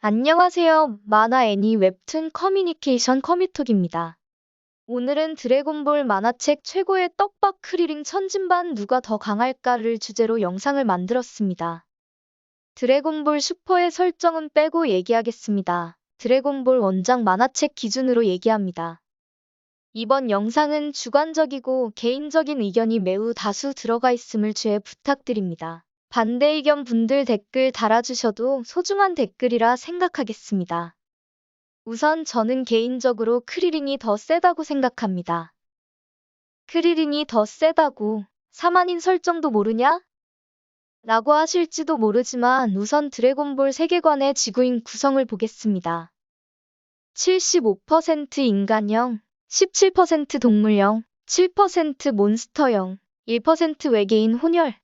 안녕하세요. 만화 애니 웹툰 커뮤니케이션 커뮤톡입니다. 오늘은 드래곤볼 만화책 최고의 떡밥 크리링 천진반 누가 더 강할까를 주제로 영상을 만들었습니다. 드래곤볼 슈퍼의 설정은 빼고 얘기하겠습니다. 드래곤볼 원작 만화책 기준으로 얘기합니다. 이번 영상은 주관적이고 개인적인 의견이 매우 다수 들어가 있음을 주의 부탁드립니다. 반대 의견 분들 댓글 달아주셔도 소중한 댓글이라 생각하겠습니다. 우선 저는 개인적으로 크리링이 더 세다고 생각합니다. 크리링이 더 세다고? 사만인 설정도 모르냐? 라고 하실지도 모르지만 우선 드래곤볼 세계관의 지구인 구성을 보겠습니다. 75% 인간형, 17% 동물형, 7% 몬스터형, 1% 외계인 혼혈.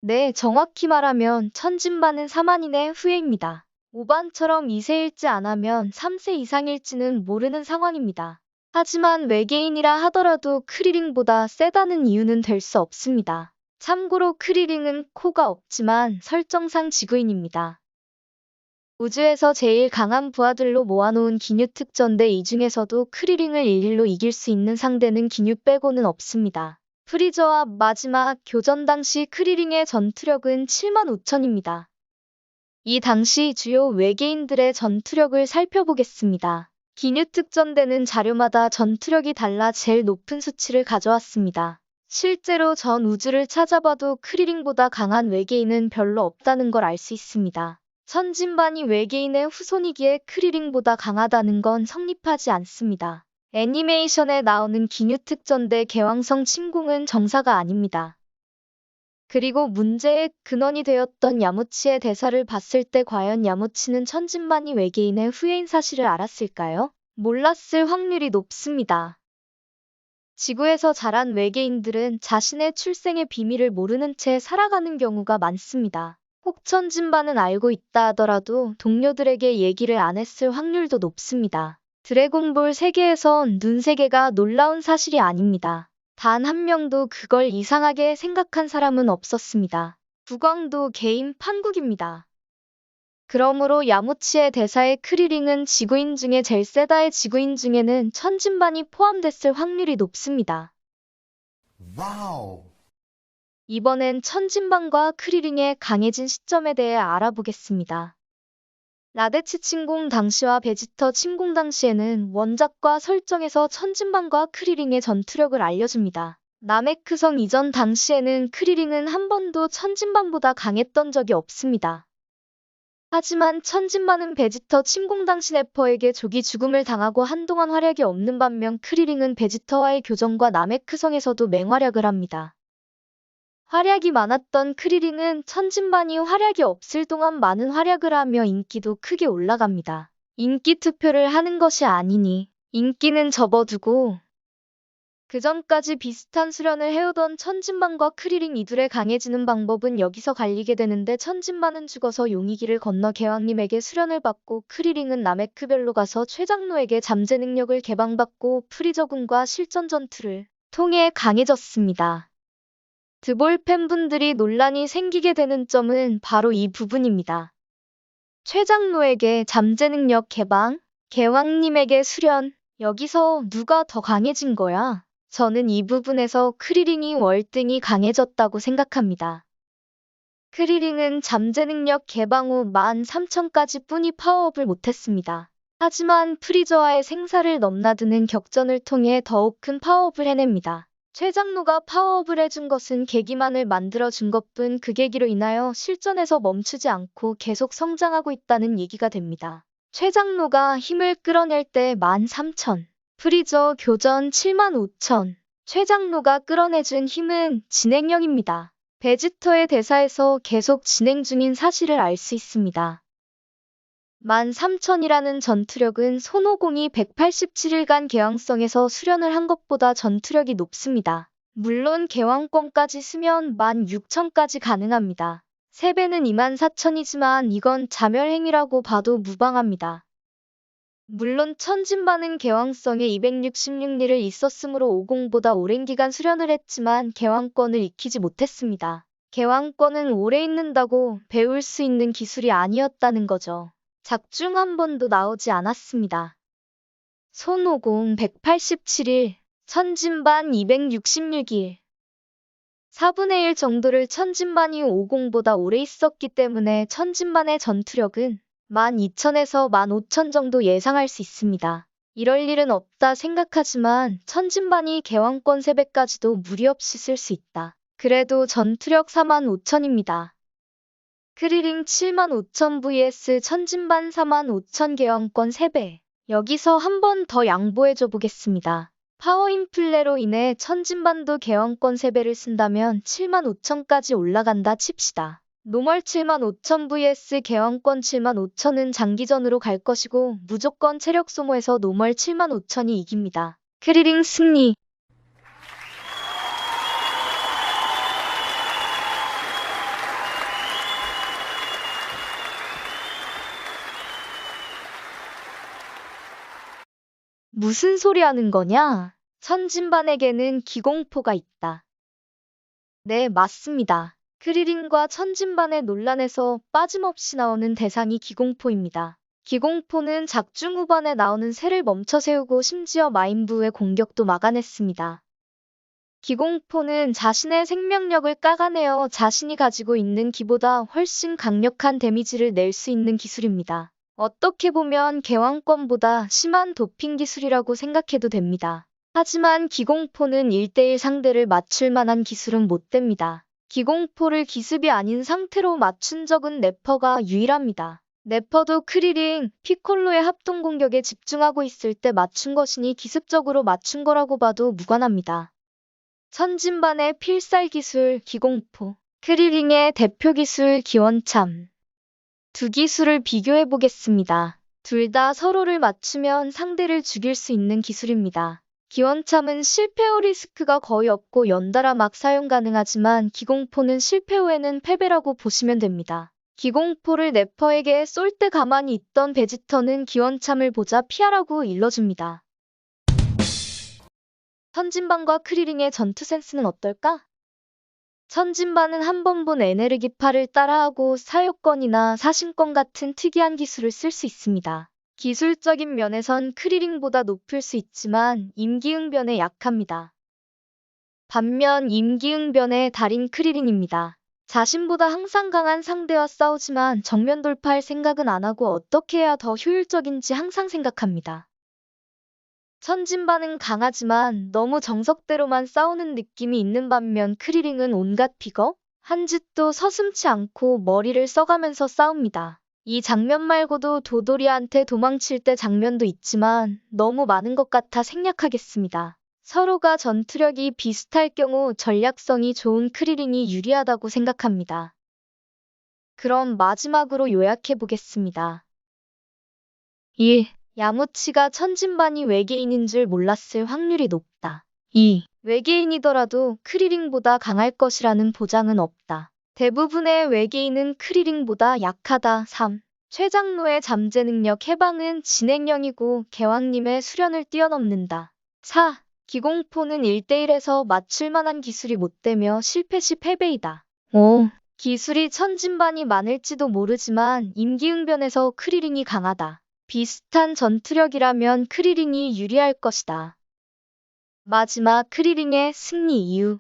네, 정확히 말하면 천진반은 4만인의 후예입니다. 5반처럼 2세일지 안 하면 3세 이상일지는 모르는 상황입니다. 하지만 외계인이라 하더라도 크리링보다 세다는 이유는 될 수 없습니다. 참고로 크리링은 코가 없지만 설정상 지구인입니다. 우주에서 제일 강한 부하들로 모아놓은 기뉴 특전대 이 중에서도 크리링을 1-1로 이길 수 있는 상대는 기뉴 빼고는 없습니다. 프리저와 마지막 교전 당시 크리링의 전투력은 75,000입니다. 이 당시 주요 외계인들의 전투력을 살펴보겠습니다. 기뉴 특전대는 자료마다 전투력이 달라 제일 높은 수치를 가져왔습니다. 실제로 전 우주를 찾아봐도 크리링보다 강한 외계인은 별로 없다는 걸 알 수 있습니다. 천진반이 외계인의 후손이기에 크리링보다 강하다는 건 성립하지 않습니다. 애니메이션에 나오는 기뉴 특전대 개왕성 침공은 정사가 아닙니다. 그리고 문제의 근원이 되었던 야무치의 대사를 봤을 때 과연 야무치는 천진반이 외계인의 후예인 사실을 알았을까요? 몰랐을 확률이 높습니다. 지구에서 자란 외계인들은 자신의 출생의 비밀을 모르는 채 살아가는 경우가 많습니다. 혹 천진반은 알고 있다 하더라도 동료들에게 얘기를 안 했을 확률도 높습니다. 드래곤볼 세계에선 눈 세계가 놀라운 사실이 아닙니다. 단 한 명도 그걸 이상하게 생각한 사람은 없었습니다. 국왕도 개인 판국입니다. 그러므로 야무치의 대사의 크리링은 지구인 중에 제일 세다의 지구인 중에는 천진반이 포함됐을 확률이 높습니다. 와우. 이번엔 천진반과 크리링의 강해진 시점에 대해 알아보겠습니다. 라데치 침공 당시와 베지터 침공 당시에는 원작과 설정에서 천진반과 크리링의 전투력을 알려줍니다. 나메크성 이전 당시에는 크리링은 한 번도 천진반보다 강했던 적이 없습니다. 하지만 천진반은 베지터 침공 당시 네퍼에게 조기 죽음을 당하고 한동안 활약이 없는 반면 크리링은 베지터와의 교전과 나메크성에서도 맹활약을 합니다. 활약이 많았던 크리링은 천진반이 활약이 없을 동안 많은 활약을 하며 인기도 크게 올라갑니다. 인기 투표를 하는 것이 아니니 인기는 접어두고 그 전까지 비슷한 수련을 해오던 천진반과 크리링 이둘의 강해지는 방법은 여기서 갈리게 되는데 천진반은 죽어서 용의길을 건너 개왕님에게 수련을 받고 크리링은 나메크별로 가서 최장로에게 잠재 능력을 개방받고 프리저군과 실전 전투를 통해 강해졌습니다. 드볼 팬분들이 논란이 생기게 되는 점은 바로 이 부분입니다. 최장로에게 잠재 능력 개방, 개왕님에게 수련, 여기서 누가 더 강해진 거야? 저는 이 부분에서 크리링이 월등히 강해졌다고 생각합니다. 크리링은 잠재 능력 개방 후 13,000까지 뿐이 파워업을 못했습니다. 하지만 프리저와의 생사를 넘나드는 격전을 통해 더욱 큰 파워업을 해냅니다. 최장로가 파워업을 해준 것은 계기만을 만들어준 것뿐 그 계기로 인하여 실전에서 멈추지 않고 계속 성장하고 있다는 얘기가 됩니다. 최장로가 힘을 끌어낼 때 13,000, 프리저 교전 75,000, 최장로가 끌어내준 힘은 진행형입니다. 베지터의 대사에서 계속 진행 중인 사실을 알 수 있습니다. 13,000이라는 전투력은 손오공이 187일간 개왕성에서 수련을 한 것보다 전투력이 높습니다. 물론 개왕권까지 쓰면 16,000까지 가능합니다. 3배는 24,000이지만 이건 자멸행위라고 봐도 무방합니다. 물론 천진반은 개왕성에 266일을 있었으므로 50보다 오랜 기간 수련을 했지만 개왕권을 익히지 못했습니다. 개왕권은 오래 있는다고 배울 수 있는 기술이 아니었다는 거죠. 작중 한 번도 나오지 않았습니다. 손오공 187일, 천진반 266일. 4분의 1 정도를 천진반이 오공보다 오래 있었기 때문에 천진반의 전투력은 12,000에서 15,000 정도 예상할 수 있습니다. 이럴 일은 없다 생각하지만 천진반이 개왕권 3배까지도 무리 없이 쓸 수 있다. 그래도 전투력 45,000입니다. 크리링 75,000 vs 천진반 45,000 개왕권 3배. 여기서 한 번 더 양보해줘 보겠습니다. 파워 인플레로 인해 천진반도 개왕권 3배를 쓴다면 75,000까지 올라간다 칩시다. 노멀 75,000 vs 개왕권 75,000은 장기전으로 갈 것이고 무조건 체력 소모해서 노멀 75,000이 이깁니다. 크리링 승리. 무슨 소리 하는 거냐? 천진반에게는 기공포가 있다. 네, 맞습니다. 크리링과 천진반의 논란에서 빠짐없이 나오는 대상이 기공포입니다. 기공포는 작중 후반에 나오는 새를 멈춰 세우고 심지어 마인부의 공격도 막아냈습니다. 기공포는 자신의 생명력을 깎아내어 자신이 가지고 있는 기보다 훨씬 강력한 데미지를 낼 수 있는 기술입니다. 어떻게 보면 개왕권보다 심한 도핑 기술이라고 생각해도 됩니다. 하지만 기공포는 1대1 상대를 맞출 만한 기술은 못 됩니다. 기공포를 기습이 아닌 상태로 맞춘 적은 네퍼가 유일합니다. 네퍼도 크리링, 피콜로의 합동 공격에 집중하고 있을 때 맞춘 것이니 기습적으로 맞춘 거라고 봐도 무관합니다. 천진반의 필살 기술 기공포, 크리링의 대표 기술 기원참. 두 기술을 비교해 보겠습니다. 둘 다 서로를 맞추면 상대를 죽일 수 있는 기술입니다. 기원참은 실패 후 리스크가 거의 없고 연달아 막 사용 가능하지만 기공포는 실패 후에는 패배라고 보시면 됩니다. 기공포를 네퍼에게 쏠 때 가만히 있던 베지터는 기원참을 보자 피하라고 일러줍니다. 천진반과 크리링의 전투 센스는 어떨까? 천진반은 한 번 본 에네르기파를 따라하고 사요권이나 사신권 같은 특이한 기술을 쓸 수 있습니다. 기술적인 면에선 크리링보다 높을 수 있지만 임기응변에 약합니다. 반면 임기응변의 달인 크리링입니다. 자신보다 항상 강한 상대와 싸우지만 정면 돌파할 생각은 안 하고 어떻게 해야 더 효율적인지 항상 생각합니다. 천진반은 강하지만 너무 정석대로만 싸우는 느낌이 있는 반면 크리링은 온갖 비거, 한 짓도 서슴지 않고 머리를 써가면서 싸웁니다. 이 장면 말고도 도도리한테 도망칠 때 장면도 있지만 너무 많은 것 같아 생략하겠습니다. 서로가 전투력이 비슷할 경우 전략성이 좋은 크리링이 유리하다고 생각합니다. 그럼 마지막으로 요약해 보겠습니다. 1. 야무치가 천진반이 외계인인 줄 몰랐을 확률이 높다. 2. 외계인이더라도 크리링보다 강할 것이라는 보장은 없다. 대부분의 외계인은 크리링보다 약하다. 3. 최장로의 잠재 능력 해방은 진행형이고 개왕님의 수련을 뛰어넘는다. 4. 기공포는 1대1에서 맞출 만한 기술이 못되며 실패 시 패배이다. 5. 기술이 천진반이 많을지도 모르지만 임기응변에서 크리링이 강하다. 비슷한 전투력이라면 크리링이 유리할 것이다. 마지막 크리링의 승리 이유.